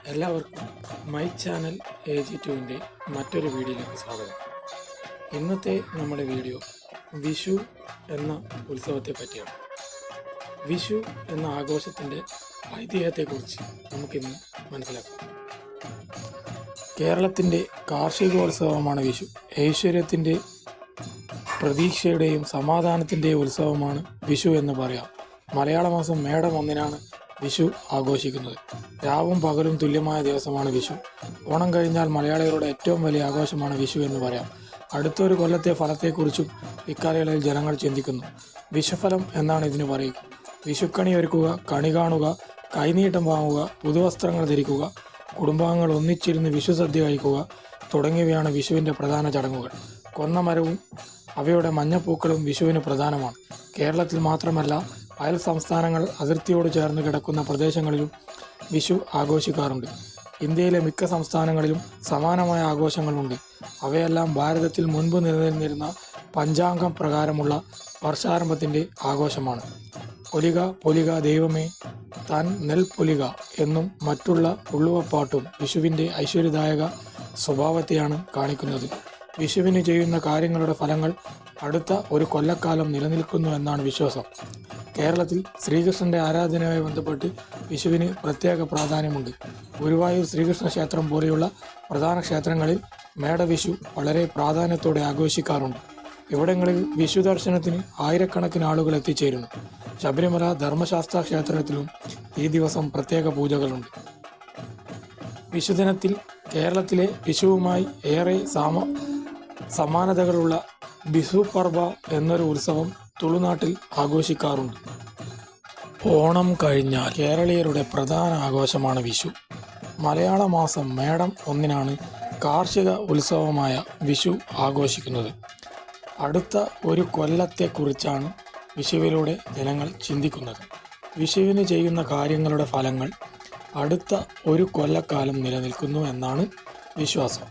എല്ലാവർക്കും my channel AG2 മറ്റൊരു വീഡിയോയിലേക്ക് സ്വാഗതം. ഇന്നത്തെ നമ്മുടെ വീഡിയോ വിഷു എന്ന ഉത്സവത്തെ പറ്റിയാണ്. വിഷു എന്ന ആഘോഷത്തിൻ്റെ ഐതിഹ്യത്തെക്കുറിച്ച് നമുക്കിന്ന് മനസ്സിലാക്കാം. കേരളത്തിൻ്റെ കാർഷികോത്സവമാണ് വിഷു. ഐശ്വര്യത്തിൻ്റെ, പ്രതീക്ഷയുടെയും സമാധാനത്തിൻ്റെയും ഉത്സവമാണ് വിഷു എന്ന് പറയാം. മലയാള മാസം മേടം 1-നാണ് വിഷു ആഘോഷിക്കുന്നത്. രാവും പകലും തുല്യമായ ദിവസമാണ് വിഷു. ഓണം കഴിഞ്ഞാൽ മലയാളികളുടെ ഏറ്റവും വലിയ ആഘോഷമാണ് വിഷു എന്ന് പറയാം. അടുത്തൊരു കൊല്ലത്തെ ഫലത്തെക്കുറിച്ചും ഇക്കാലയളവിൽ ജനങ്ങൾ ചിന്തിക്കുന്നു. വിഷുഫലം എന്നാണ് ഇതിന് പറയുക. വിഷുക്കണി ഒരുക്കുക, കണി കാണുക, കൈനീട്ടം വാങ്ങുക, പുതുവസ്ത്രങ്ങൾ ധരിക്കുക, കുടുംബാംഗങ്ങൾ ഒന്നിച്ചിരുന്ന് വിഷു സദ്യ കഴിക്കുക തുടങ്ങിയവയാണ് വിഷുവിൻ്റെ പ്രധാന ചടങ്ങുകൾ. കൊന്നമരവും അവയുടെ മഞ്ഞപ്പൂക്കളും വിഷുവിന് പ്രധാനമാണ്. കേരളത്തിൽ മാത്രമല്ല, അയൽ സംസ്ഥാനങ്ങൾ, അതിർത്തിയോട് ചേർന്ന് കിടക്കുന്ന പ്രദേശങ്ങളിലും വിഷു ആഘോഷിക്കാറുണ്ട്. ഇന്ത്യയിലെ മിക്ക സംസ്ഥാനങ്ങളിലും സമാനമായ ആഘോഷങ്ങളുണ്ട്. അവയെല്ലാം ഭാരതത്തിൽ മുൻപ് നിലനിന്നിരുന്ന പഞ്ചാംഗം പ്രകാരമുള്ള വർഷാരംഭത്തിൻ്റെ ആഘോഷമാണ്. പൊലിക പൊലിക ദൈവമേ താൻ നെൽപ്പൊലിക എന്നും മറ്റുള്ള ഉള്ളുവപ്പാട്ടും വിഷുവിൻ്റെ ഐശ്വര്യദായക സ്വഭാവത്തെയാണ് കാണിക്കുന്നത്. വിഷുവിന് ചെയ്യുന്ന കാര്യങ്ങളുടെ ഫലങ്ങൾ അടുത്ത ഒരു കൊല്ലക്കാലം നിലനിൽക്കുന്നു എന്നാണ് വിശ്വാസം. കേരളത്തിൽ ശ്രീകൃഷ്ണൻ്റെ ആരാധനയുമായി ബന്ധപ്പെട്ട് വിഷുവിന് പ്രത്യേക പ്രാധാന്യമുണ്ട്. ഗുരുവായൂർ ശ്രീകൃഷ്ണ ക്ഷേത്രം പോലെയുള്ള പ്രധാന ക്ഷേത്രങ്ങളിൽ മേടവിഷു വളരെ പ്രാധാന്യത്തോടെ ആഘോഷിക്കാറുണ്ട്. ഇവിടങ്ങളിൽ വിഷു ദർശനത്തിന് ആയിരക്കണക്കിന് ആളുകൾ എത്തിച്ചേരുന്നു. ശബരിമല ധർമ്മശാസ്ത്ര ക്ഷേത്രത്തിലും ഈ ദിവസം പ്രത്യേക പൂജകളുണ്ട്. വിഷുദിനത്തിൽ കേരളത്തിലെ വിഷുവുമായി ഏറെ സമാനതകളുള്ള ബിസു പർബ എന്നൊരു ഉത്സവം തുളുനാട്ടിൽ ആഘോഷിക്കാറുണ്ട്. ഓണം കഴിഞ്ഞാൽ കേരളീയരുടെ പ്രധാന ആഘോഷമാണ് വിഷു. മലയാള മാസം മേടം 1-നാണ് കാർഷിക ഉത്സവമായ വിഷു ആഘോഷിക്കുന്നത്. അടുത്ത ഒരു കൊല്ലത്തെക്കുറിച്ചാണ് വിഷുവിലൂടെ ജനങ്ങൾ ചിന്തിക്കുന്നത്. വിഷുവിന് ചെയ്യുന്ന കാര്യങ്ങളുടെ ഫലങ്ങൾ അടുത്ത ഒരു കൊല്ലക്കാലം നിലനിൽക്കുന്നു എന്നാണ് വിശ്വാസം.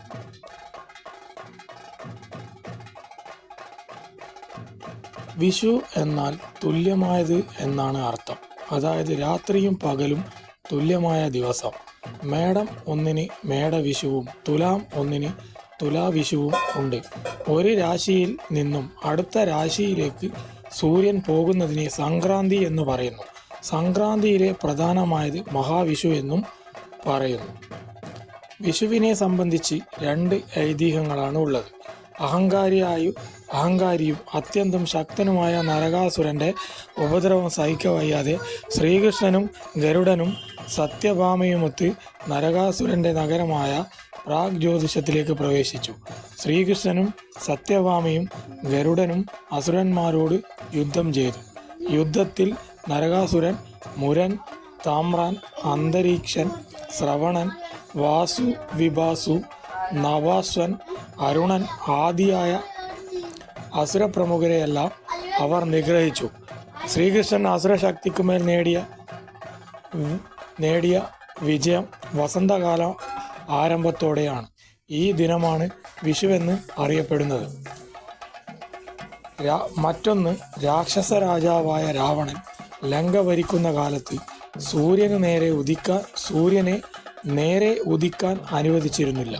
വിഷു എന്നാൽ തുല്യമായത് എന്നാണ് അർത്ഥം. അതായത് രാത്രിയും പകലും തുല്യമായ ദിവസം. മേടം 1-ന് മേടവിഷുവും തുലാം 1-ന് തുലാവിഷുവും ഉണ്ട്. ഒരു രാശിയിൽ നിന്നും അടുത്ത രാശിയിലേക്ക് സൂര്യൻ പോകുന്നതിനെ സംക്രാന്തി എന്ന് പറയുന്നു. സംക്രാന്തിയിലെ പ്രധാനമായത് മഹാവിഷു എന്നും പറയുന്നു. വിഷുവിനെ സംബന്ധിച്ച് 2 ഐതിഹ്യങ്ങളാണ് ഉള്ളത്. അഹങ്കാരിയും അത്യന്തം ശക്തനുമായ നരകാസുരൻ്റെ ഉപദ്രവം സഹിക്കവയ്യാതെ ശ്രീകൃഷ്ണനും ഗരുഡനും സത്യഭാമയുമൊത്ത് നരകാസുരൻ്റെ നഗരമായ പ്രാഗ്ജ്യോതിഷത്തിലേക്ക് പ്രവേശിച്ചു. ശ്രീകൃഷ്ണനും സത്യഭാമയും ഗരുഡനും അസുരന്മാരോട് യുദ്ധം ചെയ്തു. യുദ്ധത്തിൽ നരകാസുരൻ മുരൻ, താമ്രാൻ, അന്തരീക്ഷൻ, ശ്രവണൻ, വാസു, വിഭാസു, നവാസ്വൻ, അരുണൻ ആദിയായ അസുരപ്രമുഖരെയെല്ലാം അവർ നിഗ്രഹിച്ചു. ശ്രീകൃഷ്ണൻ അസുരശക്തിക്കുമേൽ നേടിയ വിജയം വസന്തകാല ആരംഭത്തോടെയാണ്. ഈ ദിനമാണ് വിഷുവെന്ന് അറിയപ്പെടുന്നത്. മറ്റൊന്ന്, രാക്ഷസ രാജാവായ രാവണൻ ലങ്ക ഭരിക്കുന്ന കാലത്ത് സൂര്യനെ നേരെ ഉദിക്കാൻ അനുവദിച്ചിരുന്നില്ല.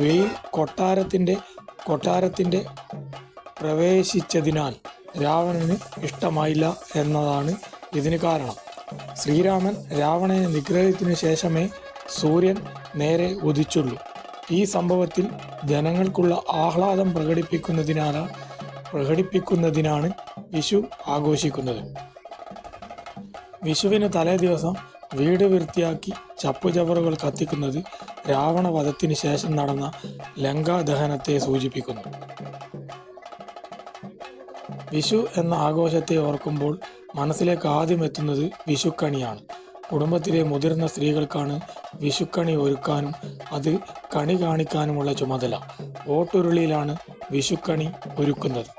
വെയിൽ കൊട്ടാരത്തിൻ്റെ പ്രവേശിച്ചതിനാൽ രാവണന് ഇഷ്ടമായില്ല എന്നതാണ് ഇതിന് കാരണം. ശ്രീരാമൻ രാവണനെ നിഗ്രഹത്തിന് ശേഷമേ സൂര്യൻ നേരെ ഉദിച്ചുള്ളൂ. ഈ സംഭവത്തിൽ ജനങ്ങൾക്കുള്ള ആഹ്ലാദം പ്രകടിപ്പിക്കുന്നതിനാണ് വിഷു ആഘോഷിക്കുന്നത്. വിഷുവിന് തലേ ദിവസം വീട് വൃത്തിയാക്കി ചപ്പുചവറുകൾ കത്തിക്കുന്നത് രാവണവധത്തിന് ശേഷം നടന്ന ലങ്കാദഹനത്തെ സൂചിപ്പിക്കുന്നു. വിഷു എന്ന ആഘോഷത്തെ ഓർക്കുമ്പോൾ മനസ്സിലേക്ക് ആദ്യം എത്തുന്നത് വിഷുക്കണിയാണ്. കുടുംബത്തിലെ മുതിർന്ന സ്ത്രീകൾക്കാണ് വിഷുക്കണി ഒരുക്കാനും അത് കണി കാണിക്കാനുമുള്ള ചുമതല. ഓട്ടുരുളിയിലാണ് വിഷുക്കണി ഒരുക്കുന്നത്.